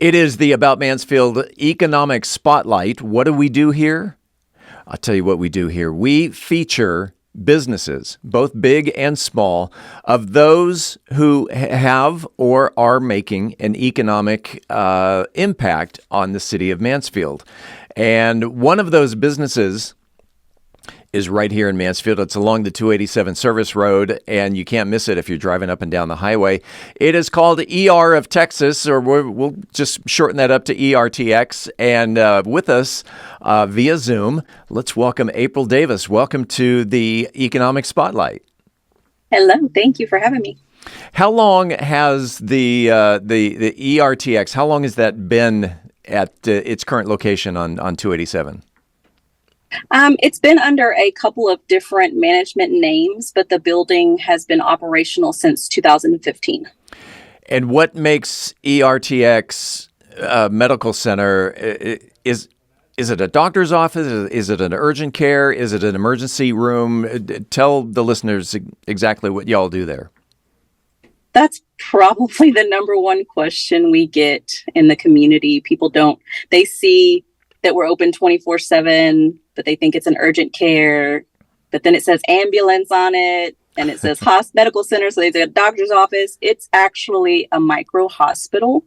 It is the About Mansfield Economic Spotlight. What do we do here? I'll tell you what we do here. We feature businesses, both big and small, of those who have or are making an economic impact on the city of Mansfield. And one of those businesses is right here in Mansfield. It's along the 287 service road, and you can't miss it if you're driving up and down the highway. It is called ER of Texas, or we'll just shorten that up to ERTX. And with us via Zoom, let's welcome April Davis. Welcome to the Economic Spotlight. Hello. Thank you for having me. How long has the ERTX, how long has that been at its current location on 287? It's been under a couple of different management names, but the building has been operational since 2015. And what makes ERTX Medical Center? Is it a doctor's office? Is it an urgent care? Is it an emergency room? Tell the listeners exactly what y'all do there. That's probably the number one question we get in the community. They see that we're open 24/7, but they think it's an urgent care. But then it says ambulance on it, and it says medical center, so they say a doctor's office. It's actually a micro hospital.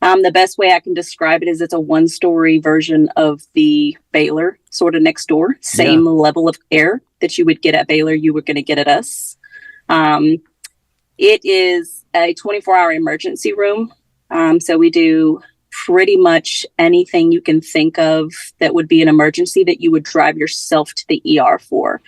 The best way I can describe it is it's a one-story version of the Baylor, sort of next door. Same level of care that you would get at Baylor, you were going to get at us. It is a 24-hour emergency room. So we do pretty much anything you can think of that would be an emergency that you would drive yourself to the ER for.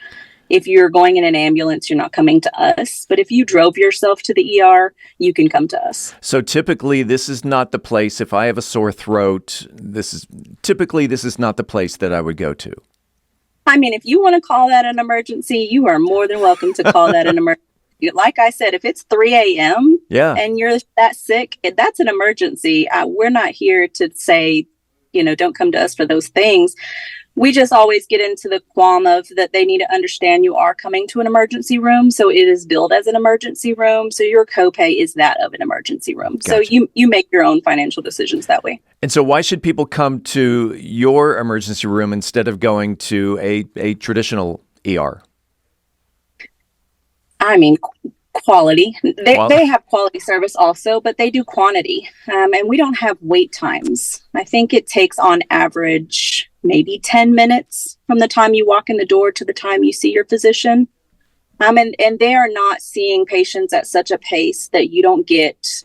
If you're going in an ambulance, you're not coming to us. But if you drove yourself to the ER, you can come to us. So typically, this is not the place. If I have a sore throat, this is not the place that I would go to. I mean, if you want to call that an emergency, you are more than welcome to call that an emergency. Like I said, if it's 3 a.m. and you're that sick, that's an emergency. We're not here to say, don't come to us for those things. We just always get into the qualm of that they need to understand you are coming to an emergency room. So it is billed as an emergency room. So your copay is that of an emergency room. Gotcha. So you make your own financial decisions that way. And so why should people come to your emergency room instead of going to a traditional ER? I mean, quality. They have quality service also, but they do quantity. And we don't have wait times. I think it takes on average maybe 10 minutes from the time you walk in the door to the time you see your physician. And they are not seeing patients at such a pace that you don't get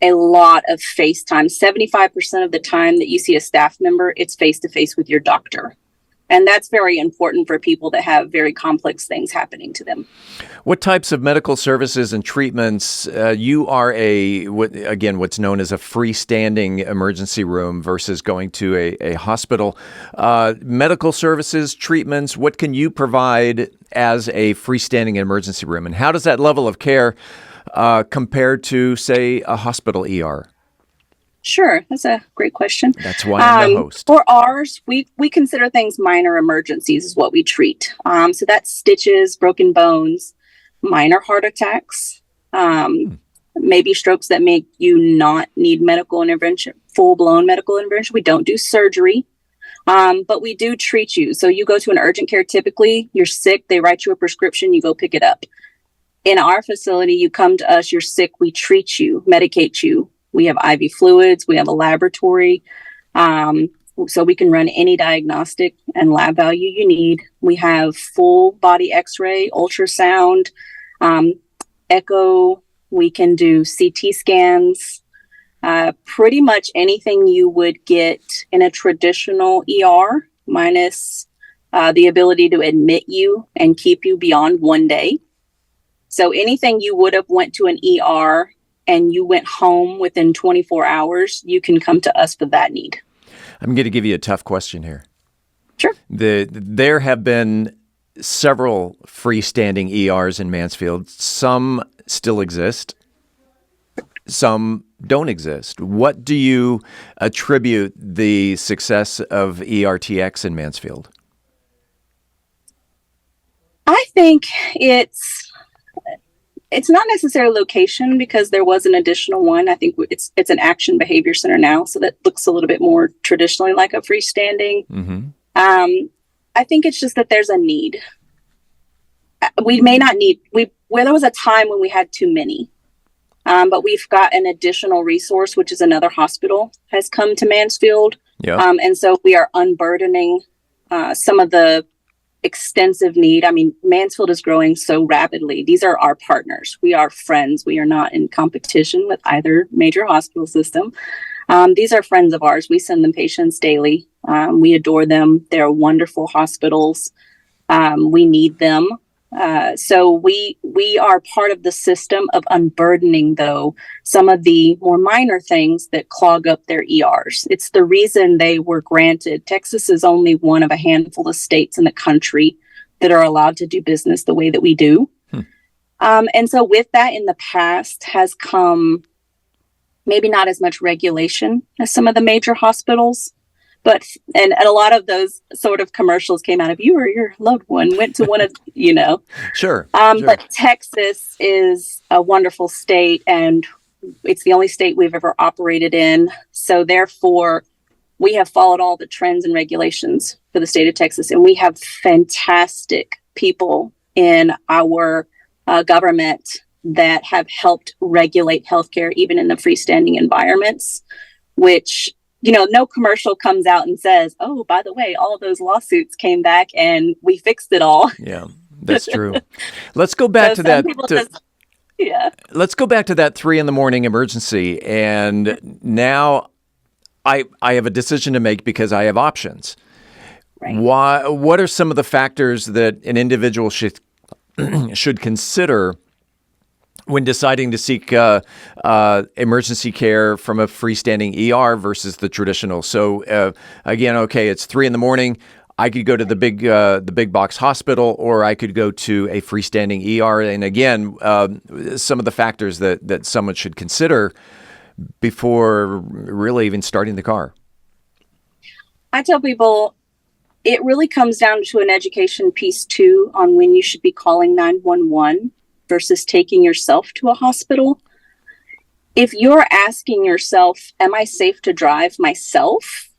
a lot of face time. 75% of the time that you see a staff member, it's face-to-face with your doctor. And that's very important for people that have very complex things happening to them. What types of medical services and treatments? You are what's known as a freestanding emergency room versus going to a hospital. Medical services, treatments, what can you provide as a freestanding emergency room? And how does that level of care compare to, say, a hospital ER? Sure. That's a great question. That's why I'm the host. For ours, we consider things minor emergencies is what we treat. So that's stitches, broken bones, minor heart attacks, maybe strokes that make you not need medical intervention, full-blown medical intervention. We don't do surgery, but we do treat you. So you go to an urgent care, typically you're sick, they write you a prescription, you go pick it up. In our facility, you come to us, you're sick, we treat you, medicate you. We have IV fluids. We have a laboratory. So we can run any diagnostic and lab value you need. We have full body x-ray, ultrasound, echo. We can do CT scans. Pretty much anything you would get in a traditional ER, minus the ability to admit you and keep you beyond 1 day. So anything you would have went to an ER and you went home within 24 hours, you can come to us for that need. I'm going to give you a tough question here. Sure. There have been several freestanding ERs in Mansfield. Some still exist. Some don't exist. What do you attribute the success of ERTX in Mansfield? I think it's It's not necessarily location because there was an additional one. I think it's an action behavior center now, so that looks a little bit more traditionally like a freestanding. I think it's just that there's a need. We may not need where there was a time when we had too many, but we've got an additional resource, which is another hospital has come to Mansfield, and so we are unburdening some of the extensive need. I mean, Mansfield is growing so rapidly. These are our partners. We are friends. We are not in competition with either major hospital system. These are friends of ours. We send them patients daily. We adore them. They're wonderful hospitals. We need them. So we are part of the system of unburdening, though, some of the more minor things that clog up their ERs. It's the reason they were granted. Texas is only one of a handful of states in the country that are allowed to do business the way that we do. And so with that in the past has come maybe not as much regulation as some of the major hospitals. But and a lot of those sort of commercials came out of you or your loved one went to one of, Sure. But Texas is a wonderful state, and it's the only state we've ever operated in. So therefore, we have followed all the trends and regulations for the state of Texas, and we have fantastic people in our government that have helped regulate healthcare, even in the freestanding environments, which no commercial comes out and says, oh, by the way, all of those lawsuits came back and we fixed it all. Yeah, that's true. Let's go back to that. Let's go back to that 3 a.m. emergency. And now I have a decision to make because I have options. Right. What are some of the factors that an individual should consider when deciding to seek emergency care from a freestanding ER versus the traditional? So again, okay, it's 3 a.m. I could go to the big box hospital, or I could go to a freestanding ER. And again, some of the factors that someone should consider before really even starting the car. I tell people it really comes down to an education piece too on when you should be calling 911. Versus taking yourself to a hospital. If you're asking yourself, am I safe to drive myself?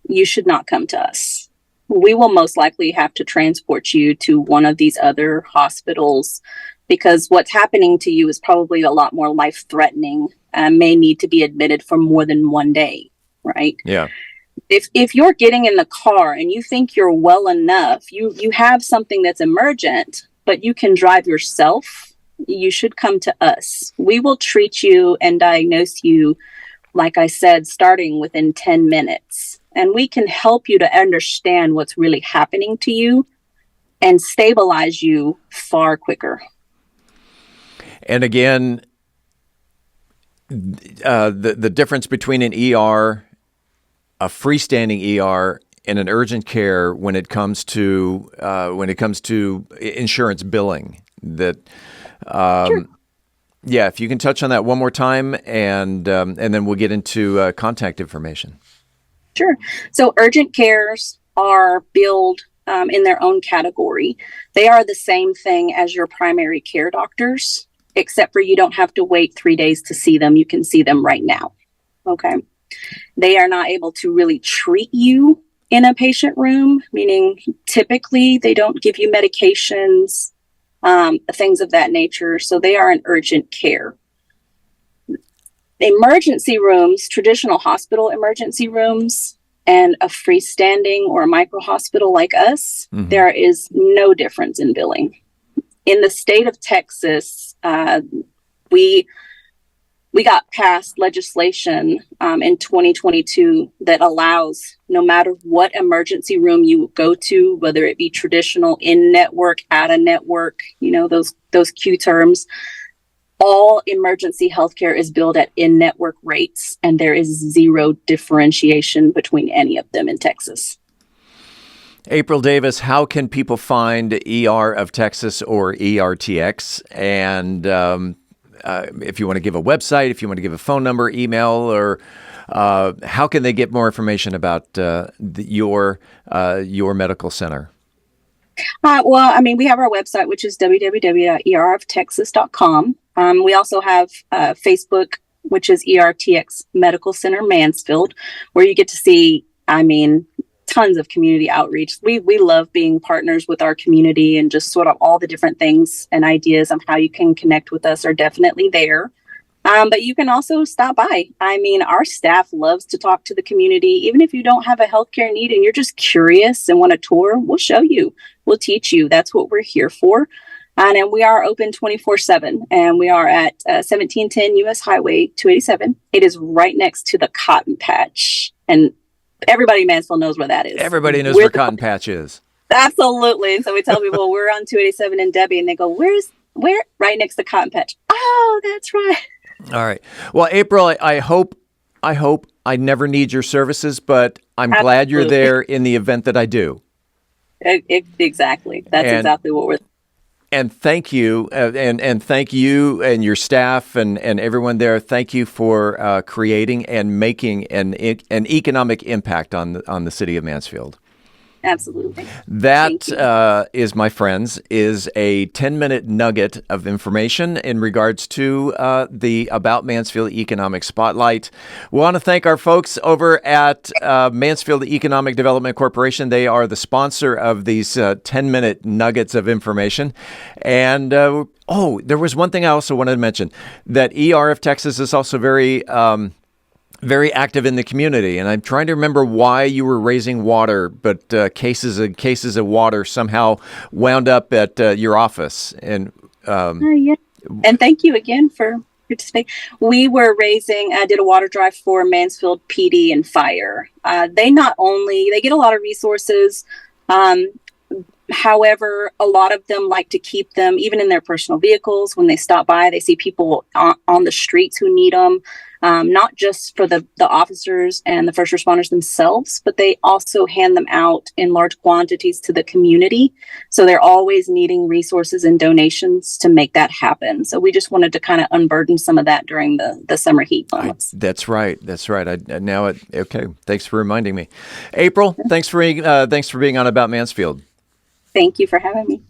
You should not come to us. We will most likely have to transport you to one of these other hospitals because what's happening to you is probably a lot more life-threatening and may need to be admitted for more than one day, right? Yeah. If you're getting in the car and you think you're well enough, you have something that's emergent, but you can drive yourself, you should come to us. We will treat you and diagnose you, like I said, starting within 10 minutes. And we can help you to understand what's really happening to you and stabilize you far quicker. And again, the difference between an ER, a freestanding ER, and an urgent care when it comes to insurance billing. That, Sure. Yeah, if you can touch on that one more time, and then we'll get into contact information. Sure. So urgent cares are billed in their own category. They are the same thing as your primary care doctors, except for you don't have to wait 3 days to see them. You can see them right now. Okay. They are not able to really treat you in a patient room, meaning typically they don't give you medications, things of that nature. So they are an urgent care. Emergency rooms, traditional hospital emergency rooms, and a freestanding or a micro hospital like us, there is no difference in billing. In the state of Texas, we got passed legislation in 2022 that allows no matter what emergency room you go to, whether it be traditional, in-network, out-of-network, those Q terms, all emergency healthcare is billed at in-network rates, and there is zero differentiation between any of them in Texas. April Davis, how can people find ER of Texas or ERTX? And if you want to give a website, if you want to give a phone number, email, or how can they get more information about your medical center? Well, I mean, we have our website, which is www.erftexas.com. We also have Facebook, which is ERTX Medical Center Mansfield, where you get to see, I mean, tons of community outreach. We love being partners with our community, and just sort of all the different things and ideas on how you can connect with us are definitely there. But you can also stop by. I mean, our staff loves to talk to the community. Even if you don't have a healthcare need and you're just curious and want a tour, we'll show you, we'll teach you. That's what we're here for. And we are open 24/7, and we are at 1710 US Highway 287. It is right next to the Cotton Patch. And everybody in Mansfield knows where that is. Everybody knows where Cotton Patch is. Absolutely. So we tell people we're on 287 in Debbie, and they go, where? Right next to Cotton Patch. Oh, that's right. All right. Well, April, I hope I never need your services, but I'm glad you're there in the event that I do. Exactly. That's exactly what we're. And thank you, and thank you and your staff and everyone there. Thank you for creating and making an economic impact on the city of Mansfield. Absolutely. That is, my friends, is a 10-minute nugget of information in regards to the About Mansfield Economic Spotlight. We want to thank our folks over at Mansfield Economic Development Corporation. They are the sponsor of these 10-minute nuggets of information. And there was one thing I also wanted to mention, that ERTX is also very active in the community, and I'm trying to remember why you were raising water, but cases of water somehow wound up at your office. And yeah. And thank you again for participating. We were did a water drive for Mansfield PD and fire. They get a lot of resources. However, a lot of them like to keep them even in their personal vehicles. When they stop by, they see people on the streets who need them. Not just for the officers and the first responders themselves, but they also hand them out in large quantities to the community. So they're always needing resources and donations to make that happen. So we just wanted to kind of unburden some of that during the summer heat months. That's right. Okay. Thanks for reminding me. April, thanks for being on About Mansfield. Thank you for having me.